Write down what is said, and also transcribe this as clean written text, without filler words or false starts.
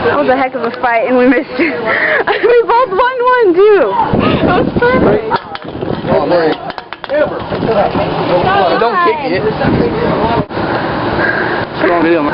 That was a heck of a fight, and we missed it. We both won one, too. That was perfect. Oh, man. Don't kick it. Strong video, my